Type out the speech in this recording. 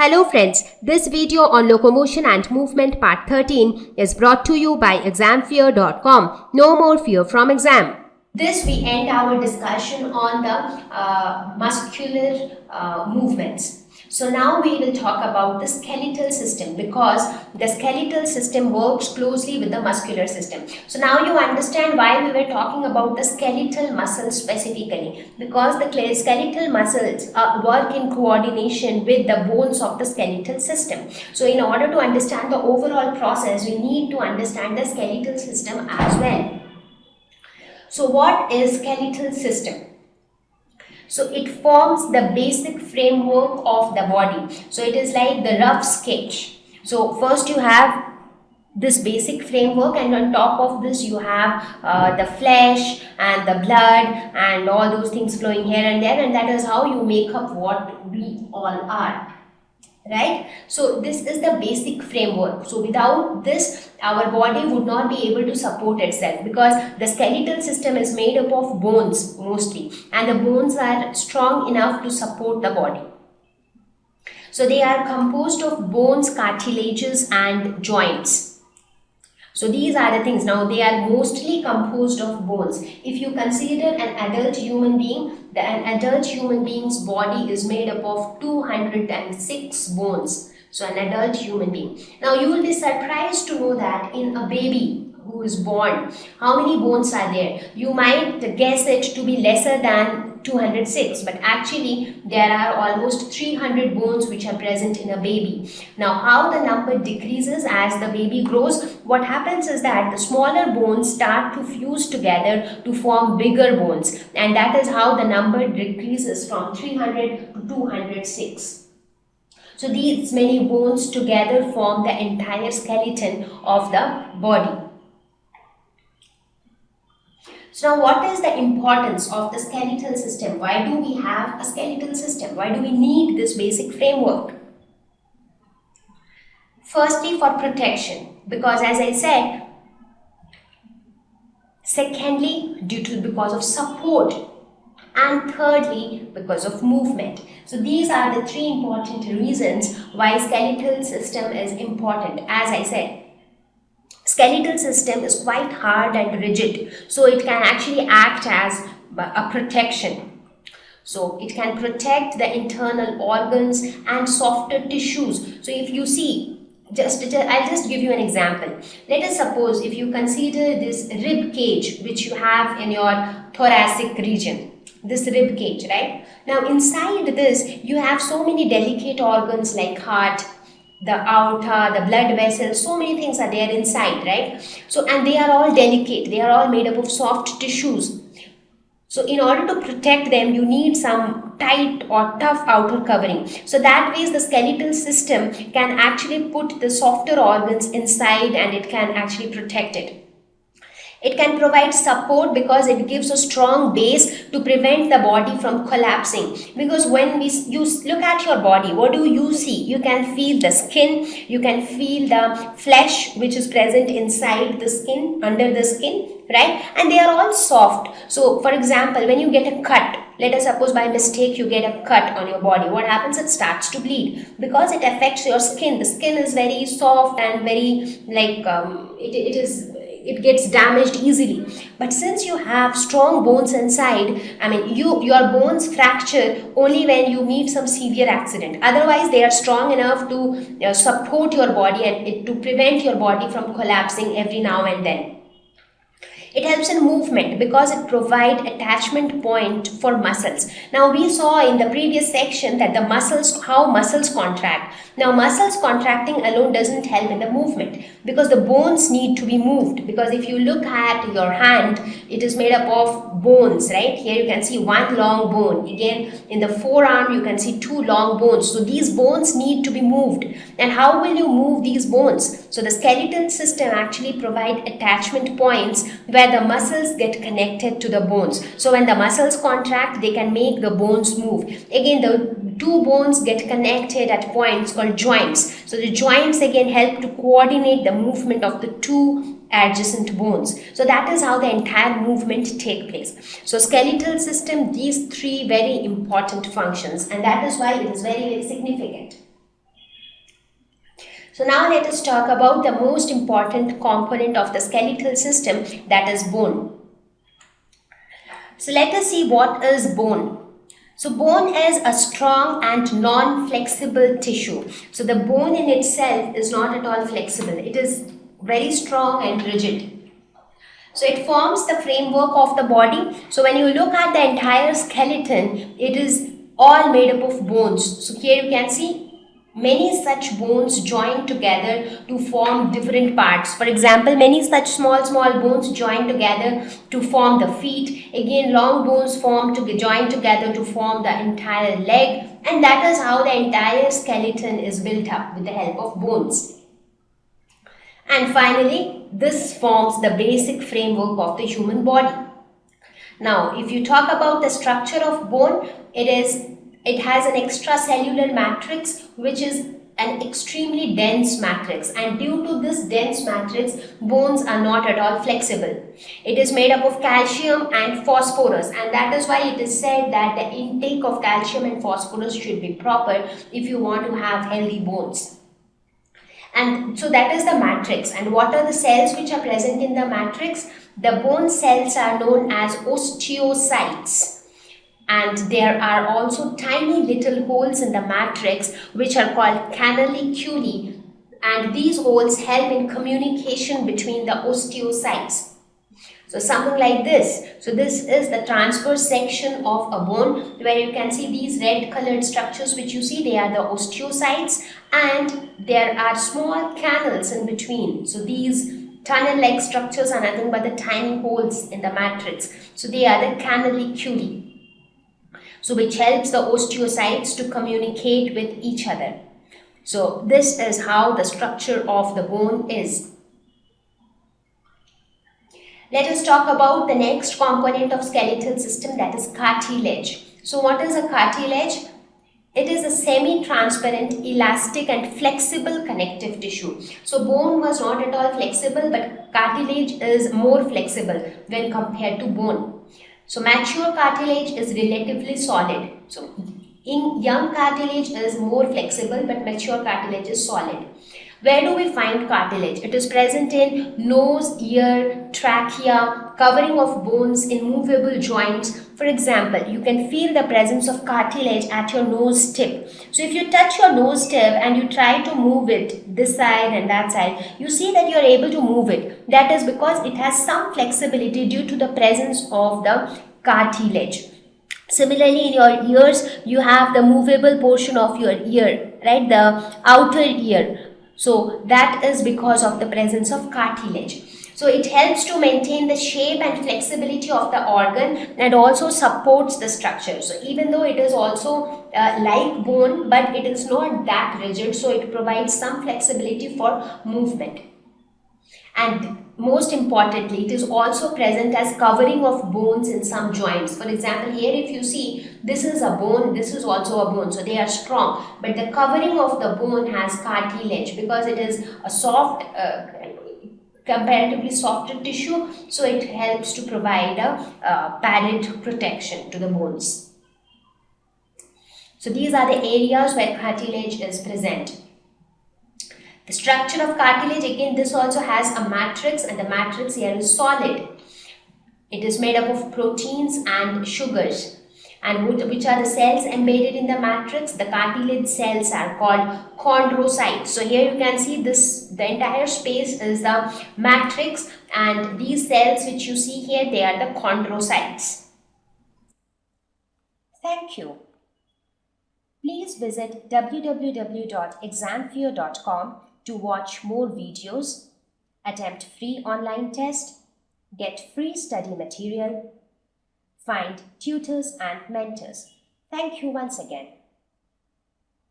Hello friends, this video on locomotion and movement part 13 is brought to you by examfear.com. No more fear from exam. This we end our discussion on the muscular movements. So now we will talk about the skeletal system because the skeletal system works closely with the muscular system. So now you understand why we were talking about the skeletal muscles specifically, because the skeletal muscles work in coordination with the bones of the skeletal system. So in order to understand the overall process, we need to understand the skeletal system as well. So what is skeletal system? So it forms the basic framework of the body. So it is like the rough sketch. So first you have this basic framework, and on top of this you have the flesh and the blood and all those things flowing here and there, and that is how you make up what we all are. Right? So this is the basic framework. So without this, our body would not be able to support itself, because the skeletal system is made up of bones mostly, and the bones are strong enough to support the body. So they are composed of bones, cartilages and joints. So these are the things. Now they are mostly composed of bones. If you consider an adult human being, an adult human being's body is made up of 206 bones. So an adult human being. Now you will be surprised to know that in a baby who is born, how many bones are there? You might guess it to be lesser than 206, but actually there are almost 300 bones which are present in a baby. Now how the number decreases as the baby grows? What happens is that the smaller bones start to fuse together to form bigger bones, and that is how the number decreases from 300 to 206. So these many bones together form the entire skeleton of the body. So now what is the importance of the skeletal system? Why do we have a skeletal system? Why do we need this basic framework? Firstly, for protection, because as I said. Secondly, because of support. And thirdly, because of movement. So these are the three important reasons why skeletal system is important. As I said, skeletal system is quite hard and rigid, so it can actually act as a protection. So it can protect the internal organs and softer tissues. So if you see, I'll just give you an example. Let us suppose if you consider this rib cage which you have in your thoracic region, this rib cage, right? Now inside this you have so many delicate organs like heart, the aorta, the blood vessels, so many things are there inside, right? So, and they are all delicate, they are all made up of soft tissues. So in order to protect them, you need some tight or tough outer covering. So that way the skeletal system can actually put the softer organs inside, and it can actually protect it. It can provide support because it gives a strong base to prevent the body from collapsing. Because when you look at your body, what do you see? You can feel the skin, you can feel the flesh which is present inside the skin, under the skin, right? And they are all soft. So for example, when you get a cut, let us suppose by mistake you get a cut on your body, what happens? It starts to bleed because it affects your skin. The skin is very soft and very like it gets damaged easily. But since you have strong bones inside, your bones fracture only when you meet some severe accident. Otherwise, they are strong enough to support your body and to prevent your body from collapsing every now and then. It helps in movement because it provides attachment point for muscles. Now we saw in the previous section that how muscles contract. Now muscles contracting alone doesn't help in the movement, because the bones need to be moved. Because if you look at your hand, it is made up of bones, right? Here you can see one long bone. Again, in the forearm, you can see two long bones. So these bones need to be moved. And how will you move these bones? So the skeletal system actually provide attachment points where the muscles get connected to the bones. So when the muscles contract, they can make the bones move. Again, the two bones get connected at points called joints. So the joints again help to coordinate the movement of the two adjacent bones. So that is how the entire movement take place. So skeletal system, these three very important functions, and that is why it is very, very significant. So now let us talk about the most important component of the skeletal system, that is bone. So let us see what is bone. So bone is a strong and non-flexible tissue. So the bone in itself is not at all flexible. It is very strong and rigid. So it forms the framework of the body. So when you look at the entire skeleton, it is all made up of bones. So here you can see many such bones join together to form different parts. For example, many such small bones join together to form the feet. Again, long bones join together to form the entire leg. And that is how the entire skeleton is built up, with the help of bones. And finally, this forms the basic framework of the human body. Now, if you talk about the structure of bone, it has an extracellular matrix, which is an extremely dense matrix, and due to this dense matrix, bones are not at all flexible. It is made up of calcium and phosphorus, and that is why it is said that the intake of calcium and phosphorus should be proper if you want to have healthy bones. And so that is the matrix. And what are the cells which are present in the matrix? The bone cells are known as osteocytes. And there are also tiny little holes in the matrix which are called canaliculi, and these holes help in communication between the osteocytes. So something like this. So this is the transverse section of a bone, where you can see these red colored structures which you see, they are the osteocytes, and there are small canals in between. So these tunnel-like structures are nothing but the tiny holes in the matrix. So they are the canaliculi. So which helps the osteocytes to communicate with each other. So this is how the structure of the bone is. Let us talk about the next component of skeletal system, that is cartilage. So what is a cartilage? It is a semi-transparent, elastic and flexible connective tissue. So bone was not at all flexible, but cartilage is more flexible when compared to bone. So mature cartilage is relatively solid. So in young cartilage is more flexible, but mature cartilage is solid. Where do we find cartilage? It is present in nose, ear, trachea, covering of bones in movable joints. For example, you can feel the presence of cartilage at your nose tip. So if you touch your nose tip and you try to move it this side and that side, you see that you are able to move it. That is because it has some flexibility due to the presence of the cartilage. Similarly, in your ears, you have the movable portion of your ear, right? The outer ear. So that is because of the presence of cartilage. So it helps to maintain the shape and flexibility of the organ, and also supports the structure. So even though it is also like bone, but it is not that rigid, so it provides some flexibility for movement. And most importantly, it is also present as covering of bones in some joints. For example, here if you see, this is a bone, this is also a bone, so they are strong, but the covering of the bone has cartilage because it is a soft, comparatively softer tissue, so it helps to provide a padded protection to the bones. So these are the areas where cartilage is present. The structure of cartilage, again, this also has a matrix, and the matrix here is solid. It is made up of proteins and sugars. And which are the cells embedded in the matrix? The cartilage cells are called chondrocytes. So here you can see this, the entire space is the matrix, and these cells which you see here, they are the chondrocytes. Thank you. Please visit www.examfear.com to watch more videos, attempt free online test, get free study material, find tutors and mentors. Thank you once again.